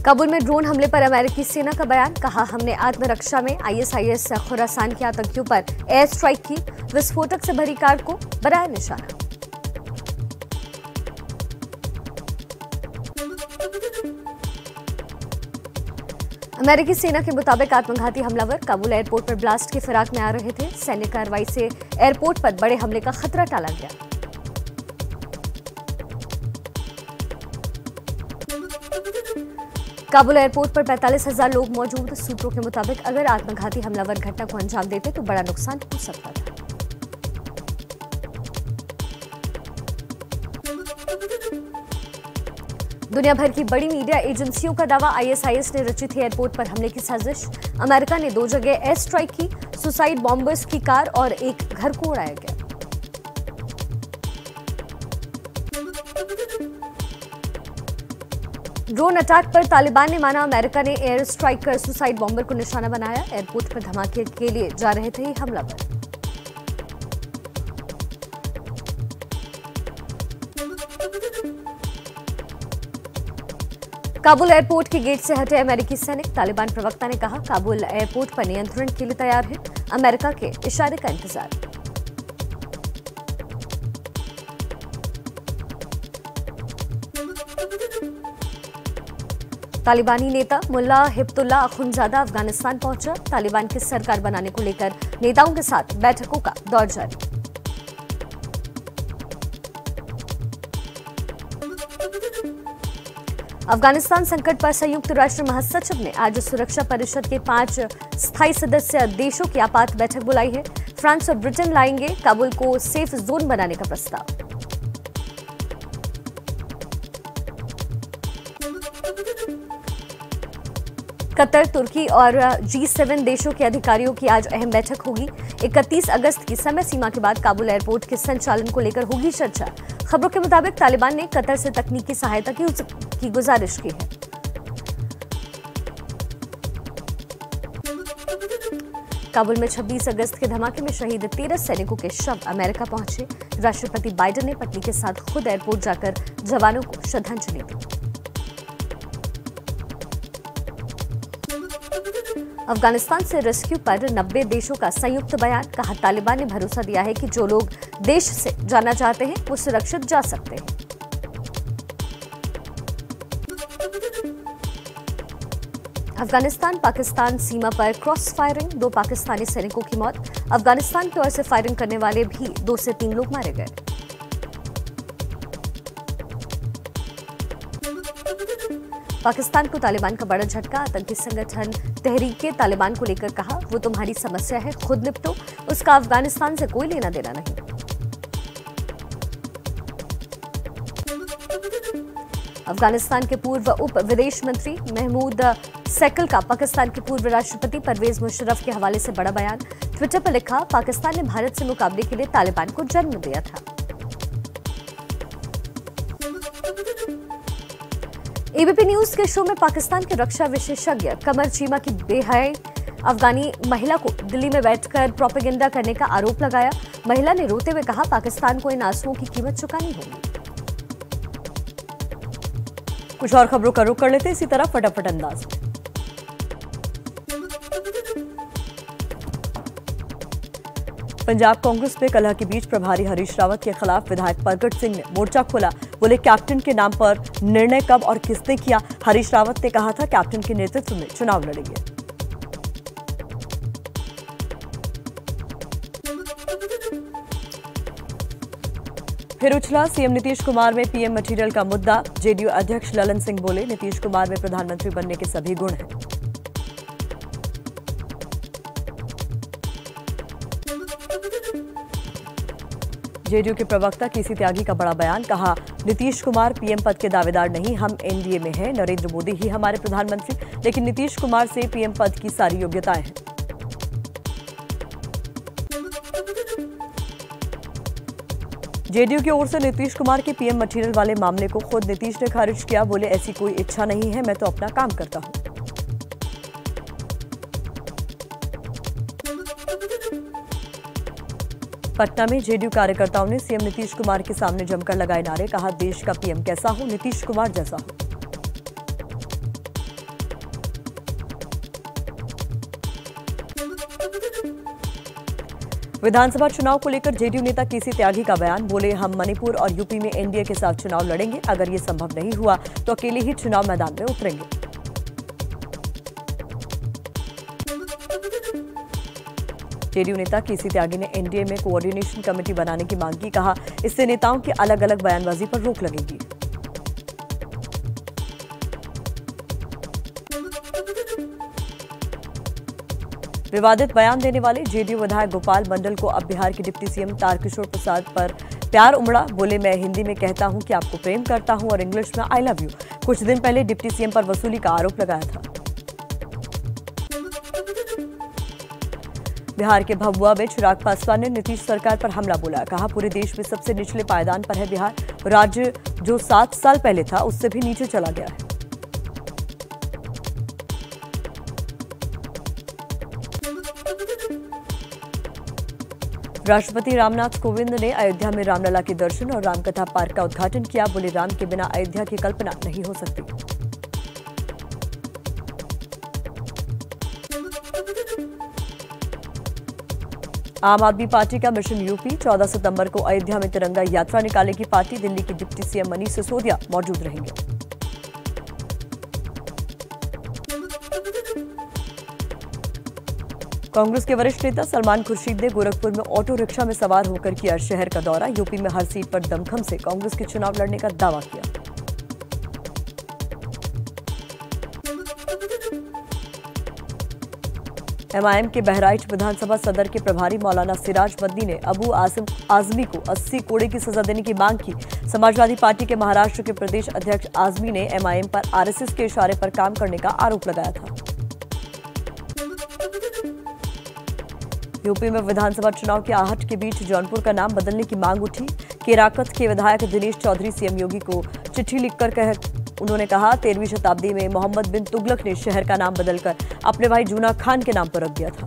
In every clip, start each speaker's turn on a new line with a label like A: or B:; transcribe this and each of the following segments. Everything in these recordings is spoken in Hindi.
A: काबुल में ड्रोन हमले पर अमेरिकी सेना का बयान, कहा हमने आत्मरक्षा में आईएसआईएस खुरासान के आतंकियों पर एयर स्ट्राइक की, विस्फोटक से भरी कार को बनाया निशाना। अमेरिकी सेना के मुताबिक आत्मघाती हमलावर काबुल एयरपोर्ट पर ब्लास्ट की फिराक में आ रहे थे। सैन्य कार्रवाई से एयरपोर्ट पर बड़े हमले का खतरा टाला गया। काबुल एयरपोर्ट पर 45,000 लोग मौजूद। सूत्रों के मुताबिक अगर आत्मघाती हमलावर घटना को अंजाम देते तो बड़ा नुकसान हो सकता था। दुनिया भर की बड़ी मीडिया एजेंसियों का दावा, आईएसआईएस ने रची थी एयरपोर्ट पर हमले की साजिश। अमेरिका ने 2 जगह एयर स्ट्राइक की, सुसाइड बॉम्बर्स की कार और एक घर को उड़ाया गया। ड्रोन अटैक पर तालिबान ने माना, अमेरिका ने एयर स्ट्राइक कर सुसाइड बॉम्बर को निशाना बनाया। एयरपोर्ट पर धमाके के लिए जा रहे थे हमलावर। काबुल एयरपोर्ट के गेट से हटे अमेरिकी सैनिक। तालिबान प्रवक्ता ने कहा, काबुल एयरपोर्ट पर नियंत्रण के लिए तैयार है, अमेरिका के इशारे का इंतजार। तालिबानी नेता मुल्ला हिब्तुल्लाह अखुंदजादा अफगानिस्तान पहुंचा। तालिबान की सरकार बनाने को लेकर नेताओं के साथ बैठकों का दौर जारी। अफगानिस्तान संकट पर संयुक्त राष्ट्र महासचिव ने आज सुरक्षा परिषद के 5 स्थायी सदस्य देशों की आपात बैठक बुलाई है। फ्रांस और ब्रिटेन लाएंगे काबुल को सेफ जोन बनाने का प्रस्ताव। कतर, तुर्की और G7 देशों के अधिकारियों की आज अहम बैठक होगी। 31 अगस्त की समय सीमा के बाद काबुल एयरपोर्ट के संचालन को लेकर होगी चर्चा। खबरों के मुताबिक तालिबान ने कतर से तकनीकी सहायता की गुजारिश की है। काबुल में 26 अगस्त के धमाके में शहीद 13 सैनिकों के शव अमेरिका पहुंचे। राष्ट्रपति बाइडेन ने पत्नी के साथ खुद एयरपोर्ट जाकर जवानों को श्रद्धांजलि दी। अफगानिस्तान से रेस्क्यू पर 90 देशों का संयुक्त बयान, कहा तालिबान ने भरोसा दिया है कि जो लोग देश से जाना चाहते हैं वो सुरक्षित जा सकते हैं। अफगानिस्तान पाकिस्तान सीमा पर क्रॉस फायरिंग, 2 पाकिस्तानी सैनिकों की मौत। अफगानिस्तान की ओर से फायरिंग करने वाले भी 2 से 3 लोग मारे गए। पाकिस्तान को तालिबान का बड़ा झटका, आतंकी संगठन तहरीके तालिबान को लेकर कहा, वो तुम्हारी समस्या है, खुद निपटो, उसका अफगानिस्तान से कोई लेना देना नहीं। अफगानिस्तान के पूर्व उप विदेश मंत्री महमूद सैकल का पाकिस्तान के पूर्व राष्ट्रपति परवेज मुशर्रफ के हवाले से बड़ा बयान। ट्विटर पर लिखा, पाकिस्तान ने भारत से मुकाबले के लिए तालिबान को जन्म दिया था। एबीपी न्यूज के शो में पाकिस्तान के रक्षा विशेषज्ञ कमर चीमा की बेहयाई अफगानी महिला को दिल्ली में बैठकर प्रोपेगेंडा करने का आरोप लगाया। महिला ने रोते हुए कहा, पाकिस्तान को इन आंसुओं की कीमत चुकानी होगी।
B: कुछ और खबरों का रुख कर लेते इसी तरह फटाफट अंदाज में। पंजाब कांग्रेस में कलह के बीच प्रभारी हरीश रावत के खिलाफ विधायक प्रगट सिंह ने मोर्चा खोला। बोले, कैप्टन के नाम पर निर्णय कब और किसने किया? हरीश रावत ने कहा था कैप्टन के नेतृत्व में चुनाव लड़ेंगे। फिर उछला सीएम नीतीश कुमार में पीएम मटेरियल का मुद्दा। जेडीयू अध्यक्ष ललन सिंह बोले, नीतीश कुमार में प्रधानमंत्री बनने के सभी गुण हैं। जेडीयू के प्रवक्ता केसी त्यागी का बड़ा बयान, कहा नीतीश कुमार पीएम पद के दावेदार नहीं, हम एनडीए में हैं, नरेंद्र मोदी ही हमारे प्रधानमंत्री, लेकिन नीतीश कुमार से पीएम पद की सारी योग्यताएं हैं। जेडीयू की ओर से नीतीश कुमार के पीएम मटेरियल वाले मामले को खुद नीतीश ने खारिज किया। बोले, ऐसी कोई इच्छा नहीं है, मैं तो अपना काम करता हूं। पटना में जेडीयू कार्यकर्ताओं ने सीएम नीतीश कुमार के सामने जमकर लगाए नारे, कहा देश का पीएम कैसा हो, नीतीश कुमार जैसा हो। विधानसभा चुनाव को लेकर जेडीयू नेता केसी त्यागी का बयान, बोले हम मणिपुर और यूपी में एनडीए के साथ चुनाव लड़ेंगे, अगर ये संभव नहीं हुआ तो अकेले ही चुनाव मैदान में उतरेंगे। जेडीयू नेता केसी त्यागी ने एनडीए में कोऑर्डिनेशन कमेटी बनाने की मांग की, कहा इससे नेताओं की अलग अलग बयानबाजी पर रोक लगेगी। विवादित बयान देने वाले जेडीयू विधायक गोपाल मंडल को अब बिहार के डिप्टी सीएम तारकिशोर प्रसाद पर प्यार उमड़ा, बोले मैं हिंदी में कहता हूं कि आपको प्रेम करता हूं और इंग्लिश में आई लव यू। कुछ दिन पहले डिप्टी सीएम पर वसूली का आरोप लगाया था। बिहार के भभुआ में चिराग पासवान ने नीतीश सरकार पर हमला बोला, कहा पूरे देश में सबसे निचले पायदान पर है बिहार, राज्य जो 7 साल पहले था उससे भी नीचे चला गया है। राष्ट्रपति रामनाथ कोविंद ने अयोध्या में रामलला के दर्शन और रामकथा पार्क का उद्घाटन किया, बोले राम के बिना अयोध्या की कल्पना नहीं हो सकती। आम आदमी पार्टी का मिशन यूपी, 14 सितंबर को अयोध्या में तिरंगा यात्रा निकालेगी पार्टी, दिल्ली की डिप्टी सीएम मनीष सिसोदिया मौजूद रहेंगे। कांग्रेस के वरिष्ठ नेता सलमान खुर्शीद ने गोरखपुर में ऑटो रिक्शा में सवार होकर किया शहर का दौरा, यूपी में हर सीट पर दमखम से कांग्रेस के चुनाव लड़ने का दावा किया। एमआईएम के बहराइच विधानसभा सदर के प्रभारी मौलाना सिराज मदनी ने अबू आसिम आजमी को 80 कोड़े की सजा देने की मांग की। समाजवादी पार्टी के महाराष्ट्र के प्रदेश अध्यक्ष आजमी ने एमआईएम पर आरएसएस के इशारे पर काम करने का आरोप लगाया था। यूपी में विधानसभा चुनाव की आहट के बीच जौनपुर का नाम बदलने की मांग उठी। केराकत के विधायक दिनेश चौधरी सीएम योगी को चिट्ठी लिखकर उन्होंने कहा 13वीं शताब्दी में मोहम्मद बिन तुगलक ने शहर का नाम बदलकर अपने भाई जूना खान के नाम पर रख दिया था।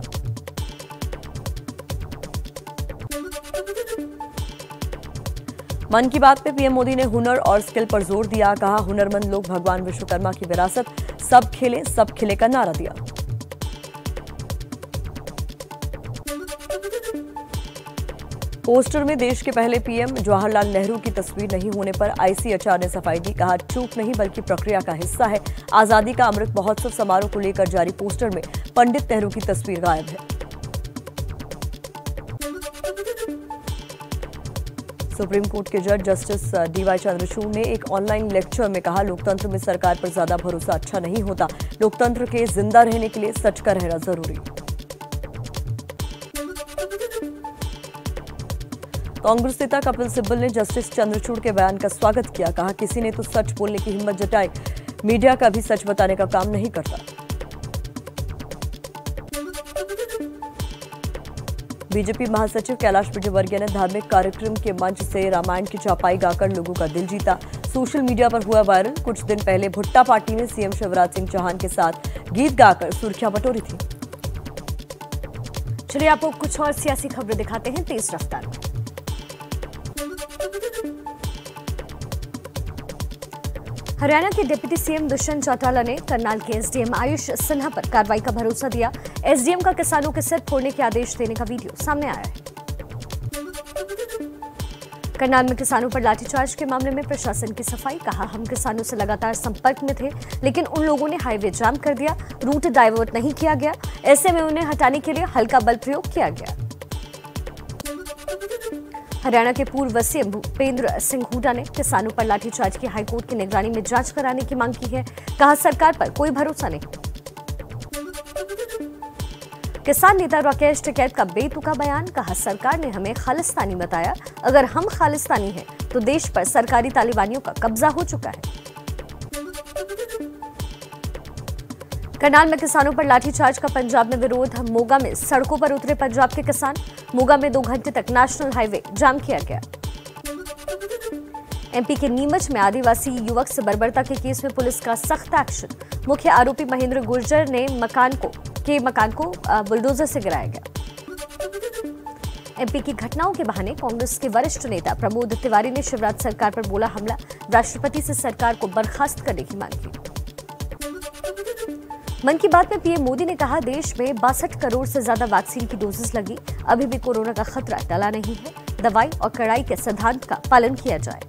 B: मन की बात में पीएम मोदी ने हुनर और स्किल पर जोर दिया, कहा हुनरमंद लोग भगवान विश्वकर्मा की विरासत, सब खेले सब खिले का नारा दिया। पोस्टर में देश के पहले पीएम जवाहरलाल नेहरू की तस्वीर नहीं होने पर आईसीएचआर ने सफाई दी, कहा चूक नहीं बल्कि प्रक्रिया का हिस्सा है। आजादी का अमृत महोत्सव समारोह को लेकर जारी पोस्टर में पंडित नेहरू की तस्वीर गायब है। सुप्रीम कोर्ट के जज जस्टिस डीवाई चंद्रचूड़ ने एक ऑनलाइन लेक्चर में कहा लोकतंत्र में सरकार पर ज्यादा भरोसा अच्छा नहीं होता, लोकतंत्र के जिंदा रहने के लिए सच का रहना जरूरी। कांग्रेस नेता कपिल सिब्बल ने जस्टिस चंद्रचूड़ के बयान का स्वागत किया, कहा किसी ने तो सच बोलने की हिम्मत जताई, मीडिया का भी सच बताने का काम नहीं करता। बीजेपी महासचिव कैलाश विजयवर्गीय ने धार्मिक कार्यक्रम के मंच से रामायण की चौपाई गाकर लोगों का दिल जीता, सोशल मीडिया पर हुआ वायरल। कुछ दिन पहले भुट्टा पार्टी ने सीएम शिवराज सिंह चौहान के साथ गीत गाकर सुर्खियां बटोरी थी।
A: चलिए आपको कुछ और सियासी खबरें दिखाते हैं तेज रफ्तार में। हरियाणा के डिप्टी सीएम दुष्यंत चौटाला ने करनाल के एसडीएम आयुष सिन्हा पर कार्रवाई का भरोसा दिया। एसडीएम का किसानों के सिर फोड़ने के आदेश देने का वीडियो सामने आया है। करनाल में किसानों पर लाठीचार्ज के मामले में प्रशासन की सफाई, कहा हम किसानों से लगातार संपर्क में थे लेकिन उन लोगों ने हाईवे जाम कर दिया, रूट डाइवर्ट नहीं किया गया, ऐसे में उन्हें हटाने के लिए हल्का बल प्रयोग किया गया। हरियाणा के पूर्व सीएम भूपेंद्र सिंह हुड्डा ने किसानों पर लाठीचार्ज की हाईकोर्ट की निगरानी में जांच कराने की मांग की है, कहा सरकार पर कोई भरोसा नहीं। किसान नेता राकेश टिकैत का बेतुका बयान, कहा सरकार ने हमें खालिस्तानी बताया, अगर हम खालिस्तानी हैं तो देश पर सरकारी तालिबानियों का कब्जा हो चुका है। करनाल में किसानों पर लाठीचार्ज का पंजाब में विरोध, मोगा में सड़कों पर उतरे पंजाब के किसान, मोगा में 2 घंटे तक नेशनल हाईवे जाम किया गया। एमपी के नीमच में आदिवासी युवक से बर्बरता के केस में पुलिस का सख्त एक्शन, मुख्य आरोपी महेंद्र गुर्जर ने मकान को बुलडोजर से गिराया गया। एमपी की घटनाओं के बहाने कांग्रेस के वरिष्ठ नेता प्रमोद तिवारी ने शिवराज सरकार पर बोला हमला, राष्ट्रपति से सरकार को बर्खास्त करने की मांग की। मन की बात में पीएम मोदी ने कहा, देश में 62 करोड़ से ज्यादा वैक्सीन की डोजेस लगी, अभी भी कोरोना का खतरा टला नहीं है, दवाई और कड़ाई के सिद्धांत का पालन किया जाए।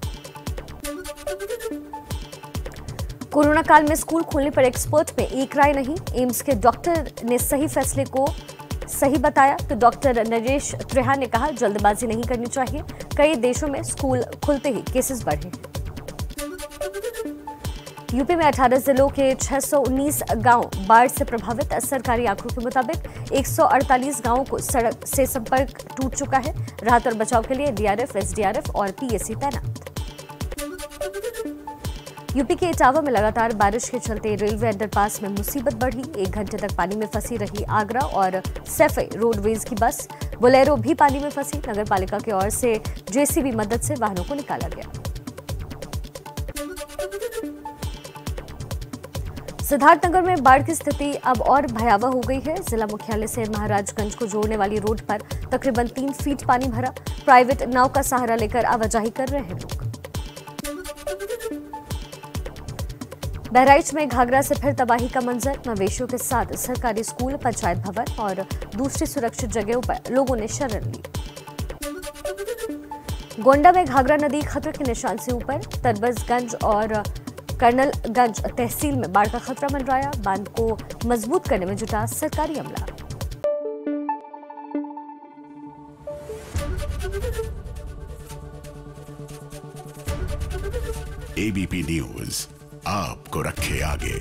A: कोरोना काल में स्कूल खोलने पर एक्सपर्ट में एक राय नहीं, एम्स के डॉक्टर ने सही फैसले को सही बताया तो डॉक्टर नरेश त्रिहा ने कहा, जल्दबाजी नहीं करनी चाहिए, कई देशों में स्कूल खुलते ही केसेस बढ़े। यूपी में 18 जिलों के 619 गांव बाढ़ से प्रभावित, सरकारी आंकड़ों के मुताबिक 148 गांवों को सड़क से संपर्क टूट चुका है। राहत और बचाव के लिए डीआरएफ, एसडीआरएफ और पीएसी तैनात। यूपी के इटावा में लगातार बारिश के चलते रेलवे अंडरपास में मुसीबत बढ़ी, 1 घंटे तक पानी में फंसी रही आगरा और सैफई रोडवेज की बस, बोलेरो भी पानी में फंसी, नगर पालिका की ओर से जेसीबी मदद से वाहनों को निकाला गया। सिद्धार्थनगर में बाढ़ की स्थिति अब और भयावह हो गई है। जिला मुख्यालय से महाराजगंज को जोड़ने वाली रोड पर तकरीबन 3 फीट पानी भरा, प्राइवेट नाव का सहारा लेकर आवाजाही कर रहे हैं लोग। बहराइच में घाघरा से फिर तबाही का मंजर, मवेशियों के साथ सरकारी स्कूल, पंचायत भवन और दूसरी सुरक्षित जगहों पर लोगों ने शरण ली। गोंडा में घाघरा नदी खतरे के निशान से ऊपर, तरबजगंज और कर्नलगंज तहसील में बाढ़ का खतरा मंडराया, बांध को मजबूत करने में जुटा सरकारी अमला।
C: एबीपी न्यूज आपको रखे आगे।